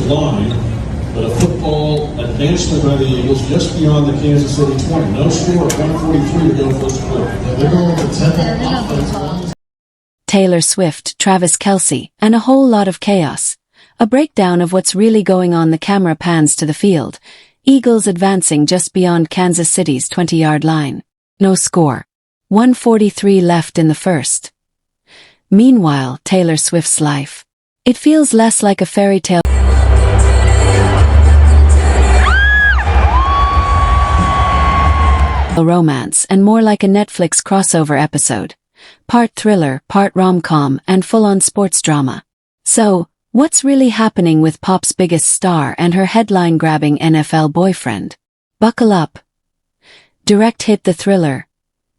line, but a football advancement by the Eagles just beyond the Kansas City 20. No score at 1:43 to go first quarter. They're going to Temple offense. Taylor Swift, Travis Kelce, and a whole lot of chaos. A breakdown of what's really going on. The camera pans to the field. Eagles advancing just beyond Kansas City's 20-yard line. No score. 1:43 left in the first. Meanwhile, Taylor Swift's life. It feels less like a fairy tale romance and more like a Netflix crossover episode. Part thriller, part rom-com, and full-on sports drama. So, what's really happening with pop's biggest star and her headline-grabbing NFL boyfriend? Buckle up. Direct hit the thriller.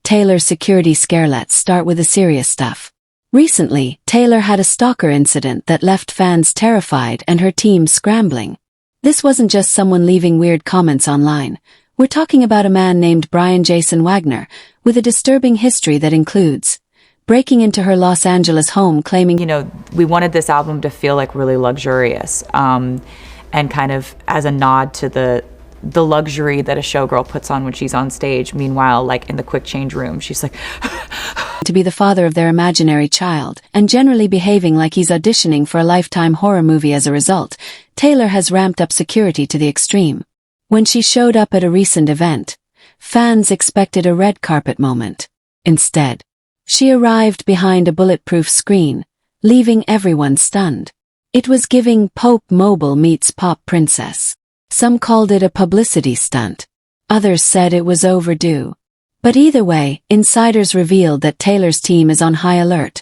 Taylor's security scare. Let's start with the serious stuff. Recently, Taylor had a stalker incident that left fans terrified and her team scrambling. This wasn't just someone leaving weird comments online. We're talking about a man named Brian Jason Wagner, with a disturbing history that includes breaking into her Los Angeles home claiming, we wanted this album to feel like really luxurious, and kind of as a nod to the luxury that a showgirl puts on when she's on stage. Meanwhile, like in the quick change room, she's like to be the father of their imaginary child, and generally behaving like he's auditioning for a Lifetime horror movie. As a result, Taylor has ramped up security to the extreme. When she showed up at a recent event, fans expected a red carpet moment. Instead, she arrived behind a bulletproof screen, leaving everyone stunned. It was giving Pope Mobile meets Pop Princess. Some called it a publicity stunt. Others said it was overdue. But either way, insiders revealed that Taylor's team is on high alert,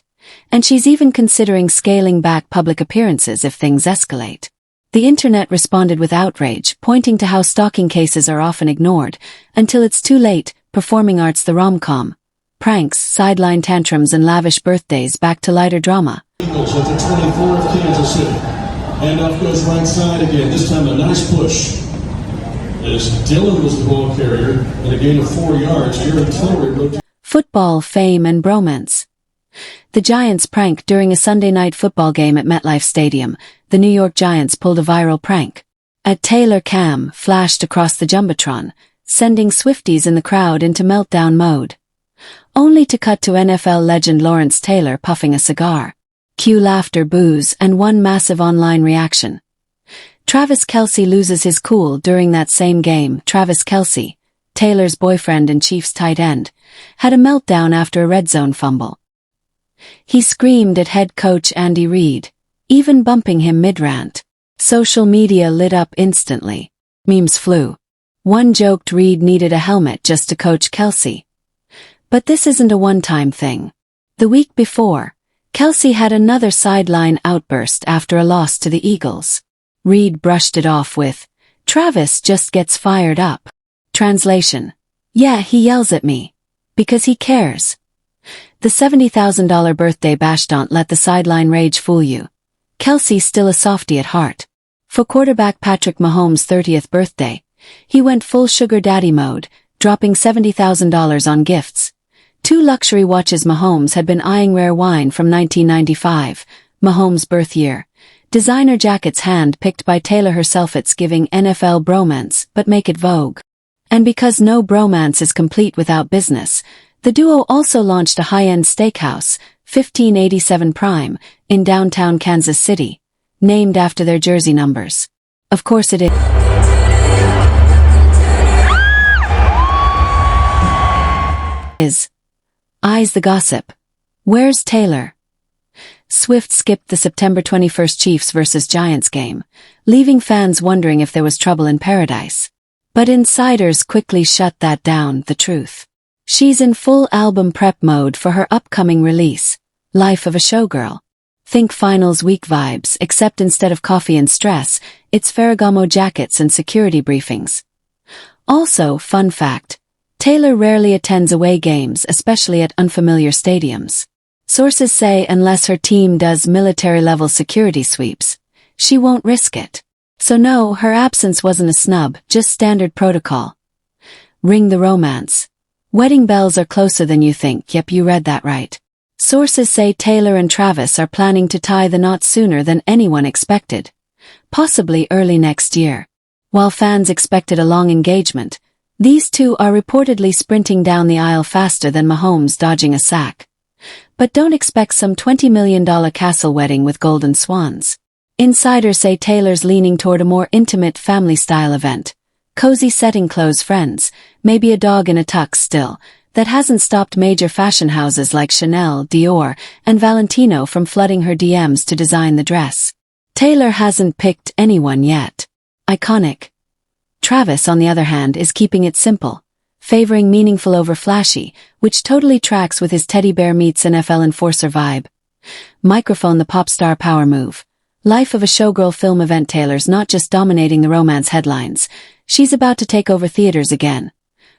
and she's even considering scaling back public appearances if things escalate. The internet responded with outrage, pointing to how stalking cases are often ignored, until it's too late. Performing arts, the rom-com. Pranks, sideline tantrums, and lavish birthdays. Back to lighter drama. Eagles at the 24 of Kansas City. Handoff goes right side again, this time a nice push. As Dillon was the ball carrier, and a gain of 4 yards, Jared Tillery looked. Football, fame, and bromance. The Giants prank. During a Sunday night football game at MetLife Stadium, the New York Giants pulled a viral prank. A Taylor cam flashed across the Jumbotron, sending Swifties in the crowd into meltdown mode. Only to cut to NFL legend Lawrence Taylor puffing a cigar. Cue laughter, boos, and one massive online reaction. Travis Kelce loses his cool during that same game. Travis Kelce, Taylor's boyfriend and Chiefs tight end, had a meltdown after a red zone fumble. He screamed at head coach Andy Reid, even bumping him mid-rant. Social media lit up instantly. Memes flew. One joked Reid needed a helmet just to coach Kelce. But this isn't a one-time thing. The week before, Kelce had another sideline outburst after a loss to the Eagles. Reid brushed it off with, "Travis just gets fired up." Translation: yeah, he yells at me. Because he cares. The $70,000 birthday bash. Don't let the sideline rage fool you. Kelce's still a softie at heart. For quarterback Patrick Mahomes' 30th birthday, he went full sugar daddy mode, dropping $70,000 on gifts. 2 luxury watches. Mahomes had been eyeing rare wine from 1995, Mahomes' birth year. Designer jackets hand-picked by Taylor herself. It's giving NFL bromance, but make it Vogue. And because no bromance is complete without business, the duo also launched a high-end steakhouse, 1587 Prime, in downtown Kansas City, named after their jersey numbers. Of course it is. Eyes the gossip. Where's Taylor? Swift skipped the September 21st Chiefs vs. Giants game, leaving fans wondering if there was trouble in paradise. But insiders quickly shut that down. The truth. She's in full album prep mode for her upcoming release, Life of a Showgirl. Think finals week vibes, except instead of coffee and stress, it's Ferragamo jackets and security briefings. Also, fun fact, Taylor rarely attends away games, especially at unfamiliar stadiums. Sources say unless her team does military-level security sweeps, she won't risk it. So no, her absence wasn't a snub, just standard protocol. Ring the romance. Wedding bells are closer than you think. Yep, you read that right. Sources say Taylor and Travis are planning to tie the knot sooner than anyone expected. possibly early next year. While fans expected a long engagement, these two are reportedly sprinting down the aisle faster than Mahomes dodging a sack. But don't expect some $20 million castle wedding with golden swans. Insiders say Taylor's leaning toward a more intimate family-style event. Cozy setting, close friends, maybe a dog in a tux still. That hasn't stopped major fashion houses like Chanel, Dior, and Valentino from flooding her DMs to design the dress. Taylor hasn't picked anyone yet. Iconic. Travis, on the other hand, is keeping it simple, favoring meaningful over flashy, which totally tracks with his teddy bear meets NFL enforcer vibe. Microphone, the pop star power move. Life of a showgirl film event. Taylor's not just dominating the romance headlines, she's about to take over theaters again.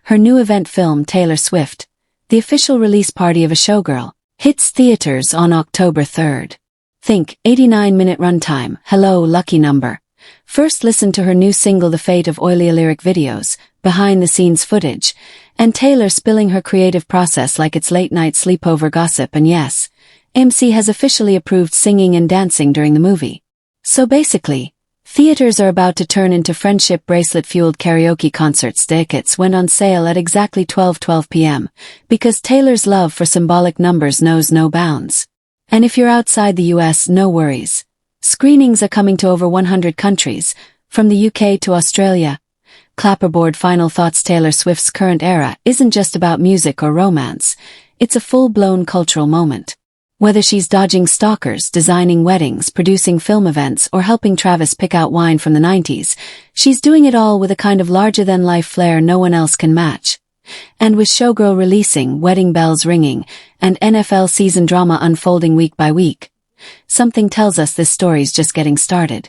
Her new event film, Taylor Swift, the official release party of a showgirl, hits theaters on October 3rd. Think 89-minute runtime, hello lucky number. First listen to her new single The Fate of Oily lyric videos, behind-the-scenes footage, and Taylor spilling her creative process like it's late-night sleepover gossip. And yes, AMC has officially approved singing and dancing during the movie. So basically, theaters are about to turn into friendship bracelet-fueled karaoke concerts. Tickets went on sale at exactly 12:12 p.m. because Taylor's love for symbolic numbers knows no bounds. And if you're outside the US, no worries. Screenings are coming to over 100 countries, from the UK to Australia. Clapperboard final thoughts. Taylor Swift's current era isn't just about music or romance, it's a full-blown cultural moment. Whether she's dodging stalkers, designing weddings, producing film events, or helping Travis pick out wine from the 90s, she's doing it all with a kind of larger-than-life flair no one else can match. And with showgirl releasing, wedding bells ringing, and NFL season drama unfolding week by week, something tells us this story's just getting started.